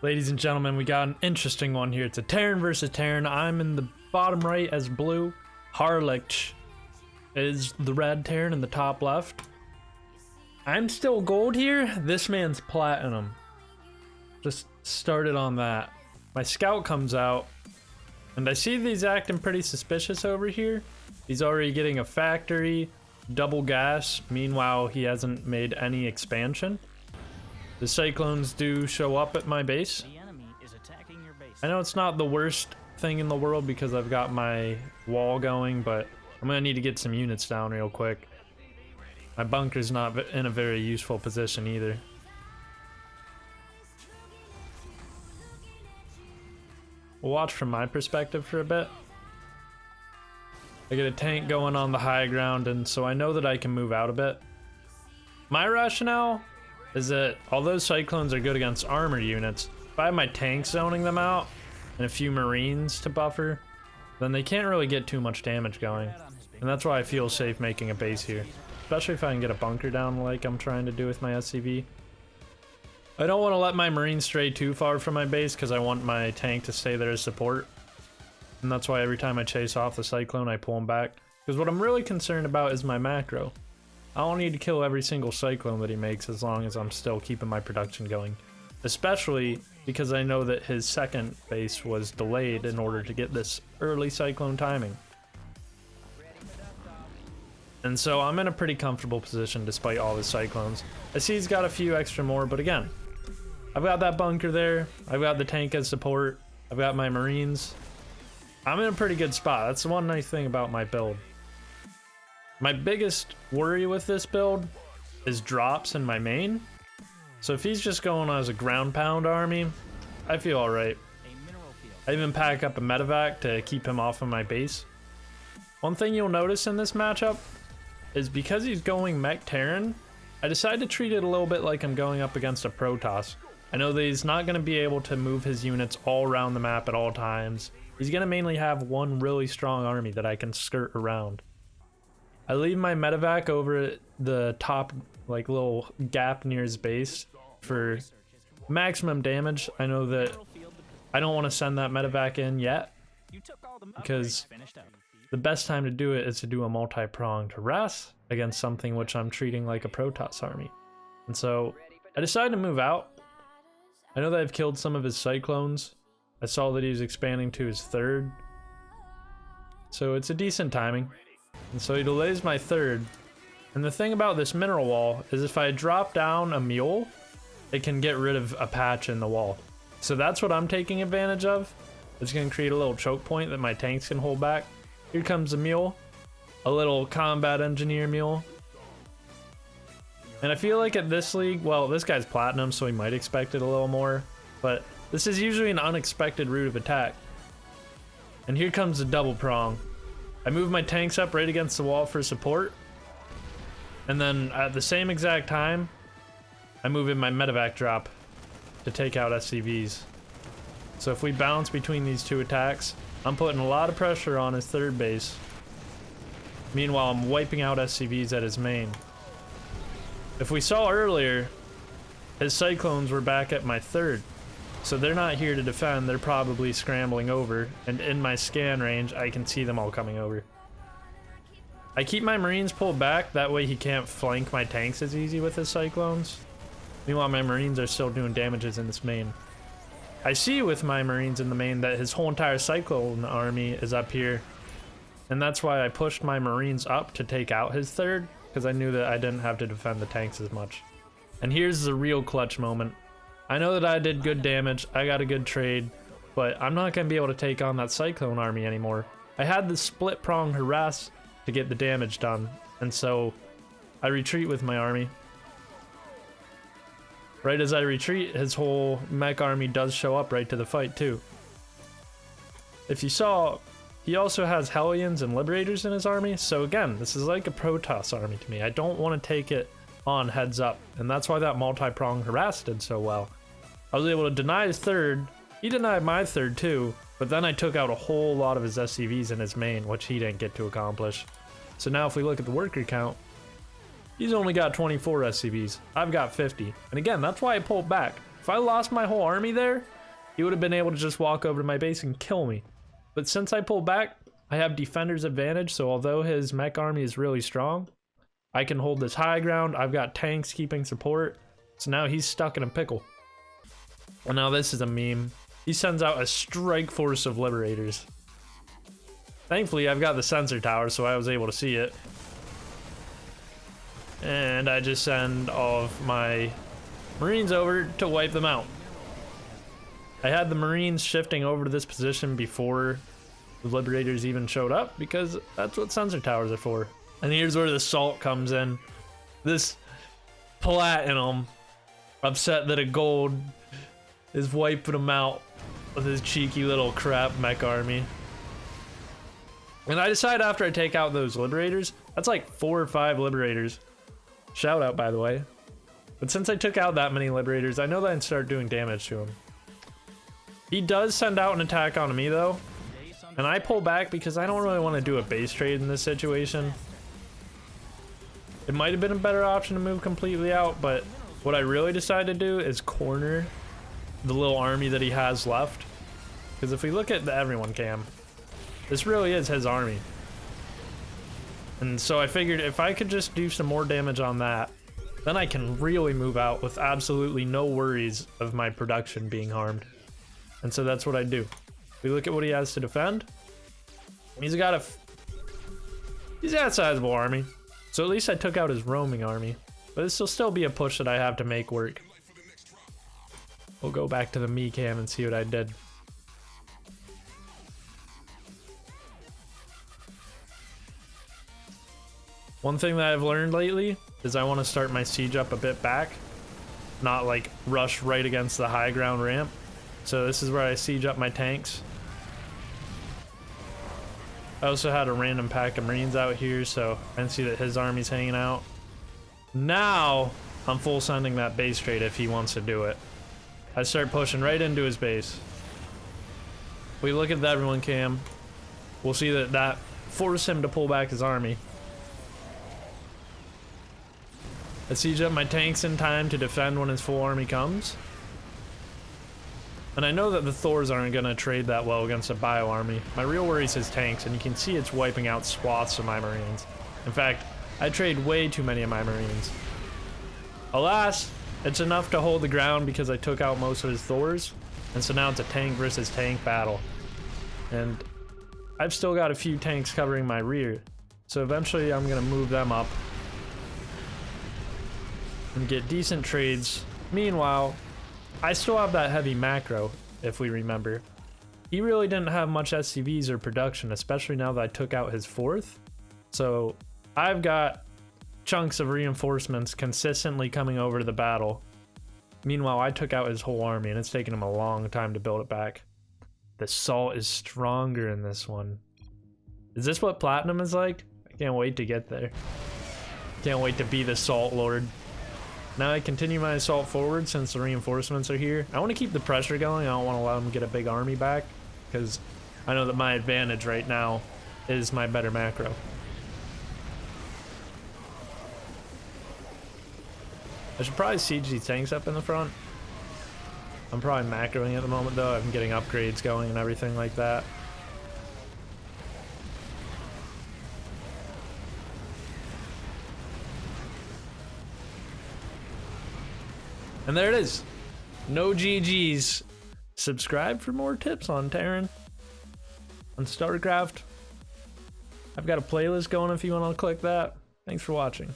Ladies and gentlemen, we got an interesting one here. It's a Terran versus Terran. I'm in the bottom right as blue. Harlech is the red Terran in the top left. I'm still gold here. This man's platinum. Just started on that. My scout comes out, and I see that he's acting pretty suspicious over here. He's already getting a factory, double gas. Meanwhile, he hasn't made any expansion. The cyclones do show up at my base. The enemy is attacking your base. I know it's not the worst thing in the world because I've got my wall going, but I'm gonna need to get some units down real quick. My bunker's not in a very useful position either. We'll watch from my perspective for a bit. I get a tank going on the high ground, and so I know that I can move out a bit. My rationale is that although cyclones are good against armor units, if I have my tanks zoning them out and a few marines to buffer, then they can't really get too much damage going. And that's why I feel safe making a base here, especially if I can get a bunker down like I'm trying to do with my SCV. I don't want to let my marines stray too far from my base because I want my tank to stay there as support. And that's why every time I chase off the cyclone, I pull him back. Because what I'm really concerned about is my macro. I don't need to kill every single cyclone that he makes as long as I'm still keeping my production going. Especially because I know that his second base was delayed in order to get this early cyclone timing. And so I'm in a pretty comfortable position despite all his cyclones. I see he's got a few extra more, but again, I've got that bunker there. I've got the tank as support. I've got my marines. I'm in a pretty good spot. That's the one nice thing about my build. My biggest worry with this build is drops in my main. So if he's just going as a ground pound army, I feel alright. I even pack up a medevac to keep him off of my base. One thing you'll notice in this matchup is because he's going Mech Terran, I decided to treat it a little bit like I'm going up against a Protoss. I know that he's not going to be able to move his units all around the map at all times. He's going to mainly have one really strong army that I can skirt around. I leave my medevac over at the top like little gap near his base for maximum damage. I know that I don't want to send that medevac in yet because the best time to do it is to do a multi-pronged harass against something which I'm treating like a Protoss army. And so I decided to move out. I know that I've killed some of his cyclones. I saw that he was expanding to his third. So it's a decent timing. And so he delays my third. And the thing about this mineral wall is if I drop down a mule, it can get rid of a patch in the wall. So that's what I'm taking advantage of. It's going to create a little choke point that my tanks can hold back. Here comes a mule, a little combat engineer mule. And I feel like at this league, well, this guy's platinum, so he might expect it a little more, but this is usually an unexpected route of attack. And here comes the double prong. I move my tanks up right against the wall for support, and then at the same exact time, I move in my medevac drop to take out SCVs. So if we bounce between these two attacks, I'm putting a lot of pressure on his third base. Meanwhile, I'm wiping out SCVs at his main. If we saw earlier, his cyclones were back at my third. So they're not here to defend, they're probably scrambling over. And in my scan range, I can see them all coming over. I keep my marines pulled back, that way he can't flank my tanks as easy with his cyclones. Meanwhile, my marines are still doing damages in this main. I see with my marines in the main that his whole entire cyclone army is up here. And that's why I pushed my marines up to take out his third, because I knew that I didn't have to defend the tanks as much. And here's the real clutch moment. I know that I did good damage, I got a good trade, but I'm not going to be able to take on that cyclone army anymore. I had the split prong harass to get the damage done, and so I retreat with my army. Right as I retreat, his whole mech army does show up right to the fight too. If you saw, he also has Hellions and Liberators in his army, so again, this is like a Protoss army to me. I don't want to take it on heads up, and that's why that multi-pronged harass did so well. I was able to deny his third, he denied my third too, but then I took out a whole lot of his SCVs in his main, which he didn't get to accomplish. So now if we look at the worker count, he's only got 24 SCVs, I've got 50, and again, that's why I pulled back. If I lost my whole army there, he would have been able to just walk over to my base and kill me. But since I pulled back, I have defender's advantage, so although his mech army is really strong, I can hold this high ground. I've got tanks keeping support, so now he's stuck in a pickle. And now this is a meme. He sends out a strike force of liberators. Thankfully, I've got the sensor tower, so I was able to see it. And I just send all of my Marines over to wipe them out. I had the Marines shifting over to this position before the Liberators even showed up, because that's what sensor towers are for. And here's where the salt comes in. This platinum, upset that a gold is wiping him out with his cheeky little crap mech army. And I decide after I take out those Liberators, that's like 4 or 5 Liberators. Shout out, by the way. But since I took out that many Liberators, I know that I can start doing damage to him. He does send out an attack on me though, and I pull back because I don't really want to do a base trade in this situation. It might have been a better option to move completely out, but what I really decided to do is corner the little army that he has left. Because if we look at the everyone cam, this really is his army. And so I figured if I could just do some more damage on that, then I can really move out with absolutely no worries of my production being harmed. And so that's what I do. We look at what he has to defend. He's got a sizable army. So at least I took out his roaming army. But this will still be a push that I have to make work. We'll go back to the me cam and see what I did. One thing that I've learned lately is I want to start my siege up a bit back. Not like rush right against the high ground ramp. So this is where I siege up my tanks. I also had a random pack of Marines out here, so I can see that his army's hanging out. Now I'm full sending that base trade if he wants to do it. I start pushing right into his base. We look at the everyone cam. We'll see that that forced him to pull back his army. I siege up my tanks in time to defend when his full army comes. And I know that the Thors aren't going to trade that well against a bio army. My real worry is his tanks, and you can see it's wiping out swaths of my Marines. In fact, I trade way too many of my Marines. Alas, it's enough to hold the ground because I took out most of his Thors, and so now it's a tank versus tank battle. And I've still got a few tanks covering my rear, so eventually I'm going to move them up and get decent trades. Meanwhile, I still have that heavy macro, if we remember. He really didn't have much SCVs or production, especially now that I took out his 4th. So I've got chunks of reinforcements consistently coming over to the battle. Meanwhile, I took out his whole army, and it's taken him a long time to build it back. The salt is stronger in this one. Is this what platinum is like? I can't wait to get there. Can't wait to be the salt lord. Now I continue my assault forward since the reinforcements are here. I want to keep the pressure going. I don't want to let him get a big army back because I know that my advantage right now is my better macro. I should probably siege these tanks up in the front. I'm probably macroing at the moment though. I'm getting upgrades going and everything like that. And there it is. No GGs. Subscribe for more tips on Terran, on Starcraft. I've got a playlist going if you want to click that. Thanks for watching.